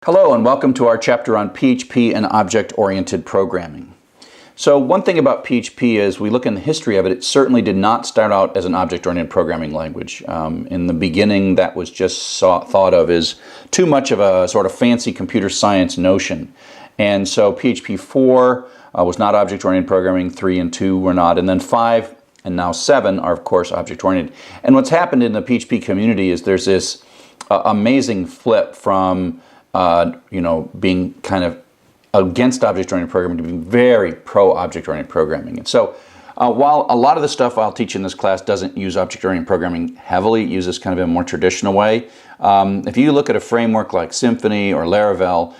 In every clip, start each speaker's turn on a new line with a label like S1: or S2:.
S1: Hello and welcome to our chapter on PHP and object-oriented programming. So one thing about PHP is we look in the history of it, it certainly did not start out as an object-oriented programming language. In the beginning that was just thought of as too much of a sort of fancy computer science notion. And so PHP 4 was not object-oriented programming, 3 and 2 were not, and then 5 and now 7 are of course object-oriented. And what's happened in the PHP community is there's this amazing flip from being kind of against object-oriented programming to being very pro-object-oriented programming. And so while a lot of the stuff I'll teach in this class doesn't use object-oriented programming heavily, it uses kind of a more traditional way. If you look at a framework like Symfony or Laravel,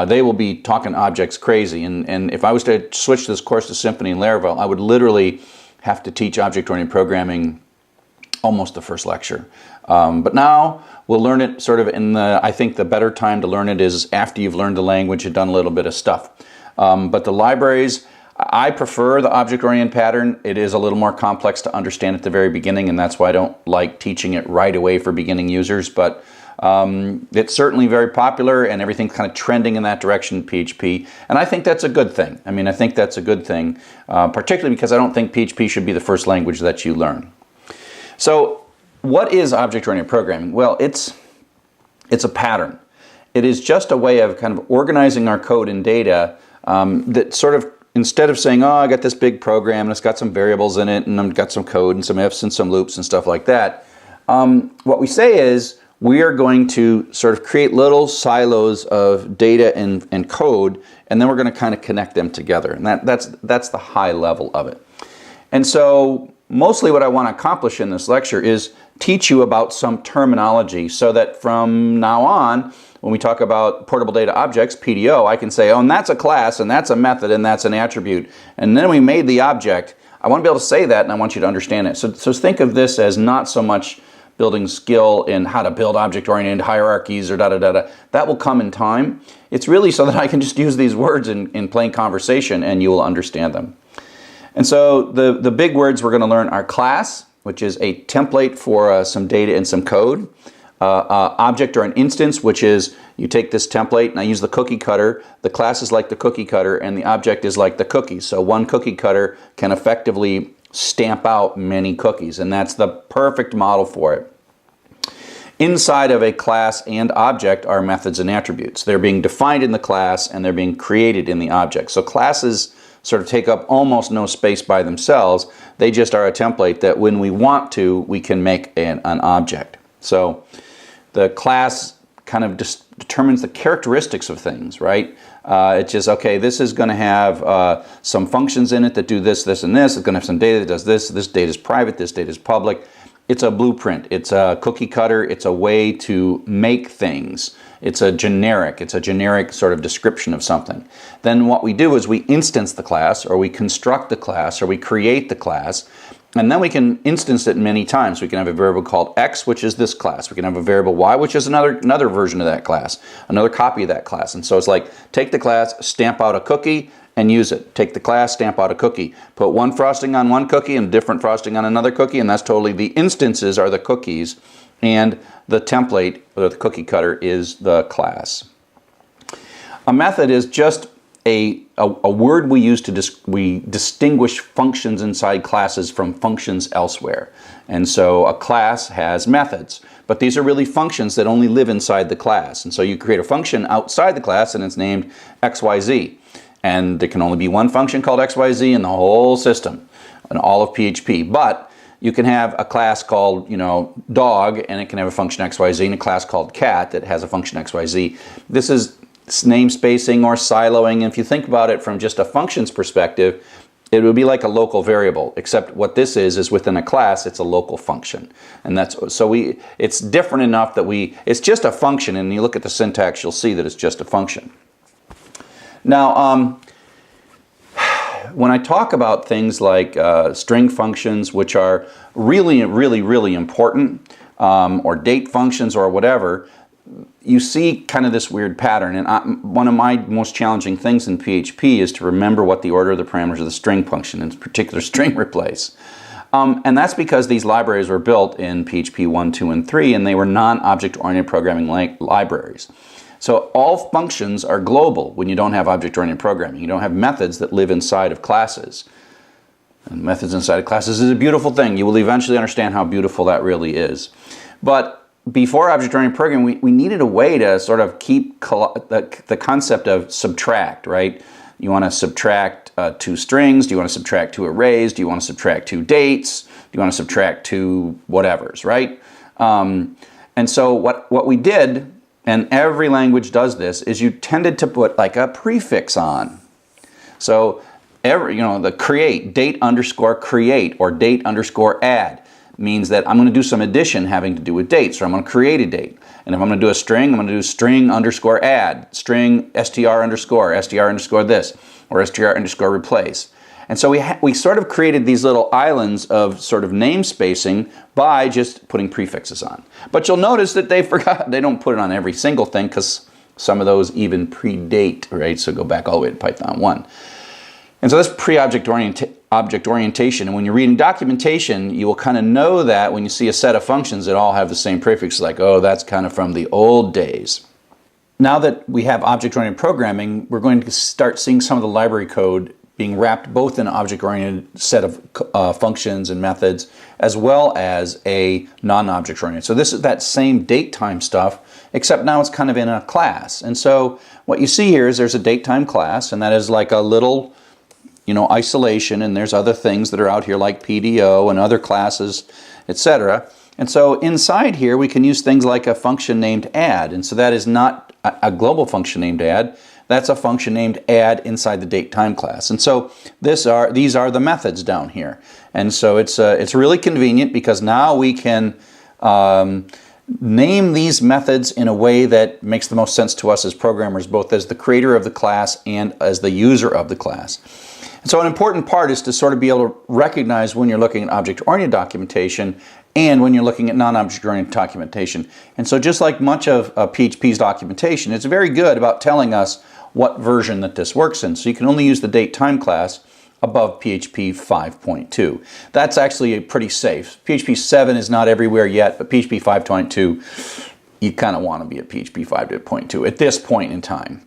S1: they will be talking objects crazy. And if I was to switch this course to Symfony and Laravel, I would literally have to teach object-oriented programming almost the first lecture. But now we'll learn it sort of in I think the better time to learn it is after you've learned the language and done a little bit of stuff. But the libraries, I prefer the object-oriented pattern. It is a little more complex to understand at the very beginning, and that's why I don't like teaching it right away for beginning users. But it's certainly very popular, and everything's kind of trending in that direction in PHP. And I think that's a good thing. I mean, I think that's a good thing, particularly because I don't think PHP should be the first language that you learn. So what is object-oriented programming? Well, it's a pattern. It is just a way of kind of organizing our code and data that sort of, instead of saying, oh, I got this big program and it's got some variables in it and I've got some code and some ifs and some loops and stuff like that, what we say is we are going to sort of create little silos of data and code, and then we're going to kind of connect them together. And that's the high level of it. And so mostly what I want to accomplish in this lecture is teach you about some terminology so that from now on, when we talk about portable data objects, PDO, I can say, oh, and that's a class, and that's a method, and that's an attribute. And then we made the object. I want to be able to say that, and I want you to understand it. So think of this as not so much building skill in how to build object-oriented hierarchies or da-da-da-da. That will come in time. It's really so that I can just use these words in plain conversation, and you will understand them. And so the big words we're going to learn are class, which is a template for some data and some code. Object or an instance, which is you take this template, and I use the cookie cutter. The class is like the cookie cutter, and the object is like the cookie. So one cookie cutter can effectively stamp out many cookies, and that's the perfect model for it. Inside of a class and object are methods and attributes. They're being defined in the class, and they're being created in the object. So classes sort of take up almost no space by themselves. They just are a template that when we want to, we can make an object. So the class kind of determines the characteristics of things, right? It's just, okay, this is going to have some functions in it that do this, this, and this. It's going to have some data that does this. This data is private. This data is public. It's a blueprint. It's a cookie cutter. It's a way to make things. It's a generic sort of description of something. Then what we do is we instance the class, or we construct the class, or we create the class, and then we can instance it many times. We can have a variable called x, which is this class. We can have a variable y, which is another version of that class, another copy of that class. And so it's like, take the class, stamp out a cookie, and use it. Take the class, stamp out a cookie. Put one frosting on one cookie and different frosting on another cookie, and that's totally, the instances are the cookies, and the template, or the cookie cutter, is the class. A method is just a word we use to we distinguish functions inside classes from functions elsewhere. And so a class has methods, but these are really functions that only live inside the class. And so you create a function outside the class, and it's named XYZ. And there can only be one function called XYZ in the whole system, in all of PHP. But you can have a class called, dog, and it can have a function XYZ, and a class called cat that has a function XYZ. This is namespacing or siloing. And if you think about it from just a functions perspective, it would be like a local variable, except what this is within a class, it's a local function. And it's different enough that it's just a function, and you look at the syntax, you'll see that it's just a function. Now, when I talk about things like string functions, which are really, really, really important, or date functions or whatever, you see kind of this weird pattern. And one of my most challenging things in PHP is to remember what the order of the parameters of the string function, in particular string replace. And that's because these libraries were built in PHP 1, 2, and 3, and they were non-object-oriented programming libraries. So all functions are global when you don't have object-oriented programming. You don't have methods that live inside of classes. And methods inside of classes is a beautiful thing. You will eventually understand how beautiful that really is. But before object-oriented programming, we needed a way to sort of keep the concept of subtract, right? You want to subtract 2 strings. Do you want to subtract 2 arrays? Do you want to subtract 2 dates? Do you want to subtract 2 whatevers, right? And so what we did, and every language does this, is you tended to put like a prefix on. So the create, date underscore create, or date underscore add, means that I'm going to do some addition having to do with dates, or I'm going to create a date. And if I'm going to do a string, I'm going to do string underscore add, string str underscore this, or str underscore replace. And so we sort of created these little islands of sort of name spacing by just putting prefixes on. But you'll notice that they don't put it on every single thing, because some of those even predate, right? So go back all the way to Python 1. And so that's pre-object orientation. And when you're reading documentation, you will kind of know that when you see a set of functions that all have the same prefix, like, oh, that's kind of from the old days. Now that we have object-oriented programming, we're going to start seeing some of the library code being wrapped both in an object-oriented set of functions and methods, as well as a non-object-oriented. So this is that same date-time stuff, except now it's kind of in a class. And so what you see here is there's a date-time class, and that is like a little, isolation, and there's other things that are out here like PDO and other classes, etc. And so inside here we can use things like a function named add, and so that is not a global function named add. That's a function named add inside the date-time class. And so these are the methods down here. And so it's really convenient, because now we can name these methods in a way that makes the most sense to us as programmers, both as the creator of the class and as the user of the class. And so an important part is to sort of be able to recognize when you're looking at object-oriented documentation and when you're looking at non-object-oriented documentation. And so just like much of PHP's documentation, it's very good about telling us what version that this works in. So you can only use the date-time class above PHP 5.2. That's actually pretty safe. PHP 7 is not everywhere yet, but PHP 5.2, you kind of want to be at PHP 5.2 at this point in time.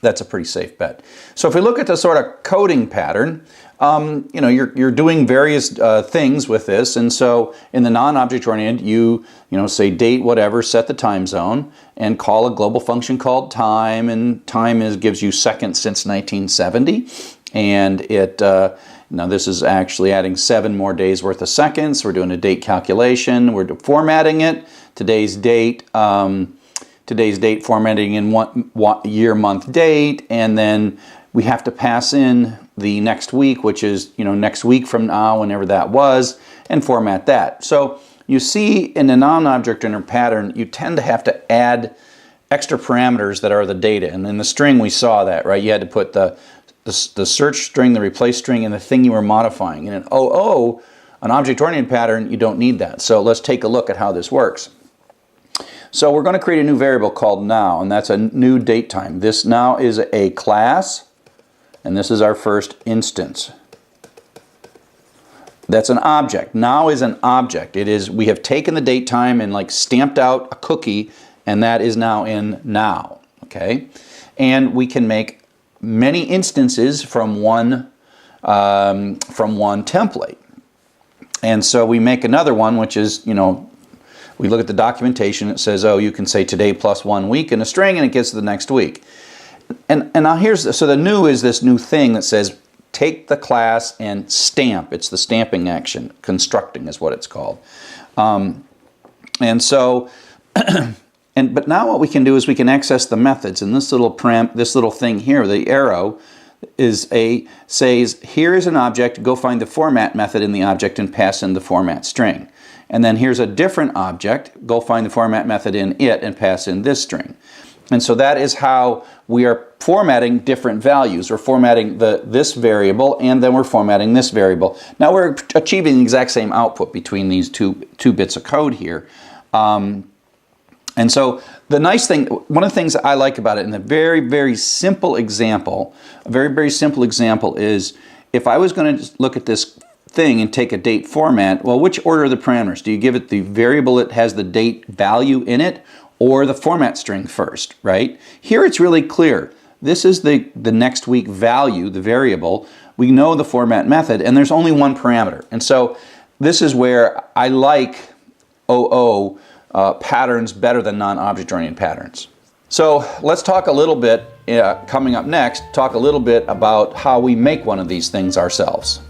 S1: That's a pretty safe bet. So if we look at the sort of coding pattern, you're doing various things with this. And so in the non-object oriented, you say date whatever, set the time zone, and call a global function called time. And time gives you seconds since 1970. And now this is actually adding 7 more days worth of seconds. We're doing a date calculation. We're formatting it. Today's date formatting in year, month, date, and then we have to pass in the next week, which is next week from now, whenever that was, and format that. So you see in the non-object oriented pattern, you tend to have to add extra parameters that are the data. And in the string we saw that, right? You had to put the search string, the replace string, and the thing you were modifying. In an object-oriented pattern, you don't need that. So let's take a look at how this works. So we're going to create a new variable called now, and that's a new date time. This now is a class, and this is our first instance. That's an object. Now is an object. We have taken the date time and stamped out a cookie, and that is now in now. Okay, and we can make many instances from one template. And so we make another one, which is we look at the documentation, it says, oh, you can say today plus 1 week in a string, and it gets to the next week. And now so the new is this new thing that says take the class and stamp. It's the stamping action. Constructing is what it's called. And so, but now what we can do is we can access the methods. And this little thing here, the arrow, says here is an object, go find the format method in the object and pass in the format string. And then here's a different object, go find the format method in it and pass in this string. And so that is how we are formatting different values. We're formatting this variable, and then we're formatting this variable. Now we're achieving the exact same output between these two bits of code here. And so the nice thing, one of the things I like about it, in a very, very simple example, is if I was going to look at this thing and take a date format, well, which order are the parameters? Do you give it the variable that has the date value in it, or the format string first, right? Here it's really clear. This is the next week value, the variable. We know the format method, and there's only one parameter. And so this is where I like OO patterns better than non-object-oriented patterns. So let's talk a little bit, coming up next, talk a little bit about how we make one of these things ourselves.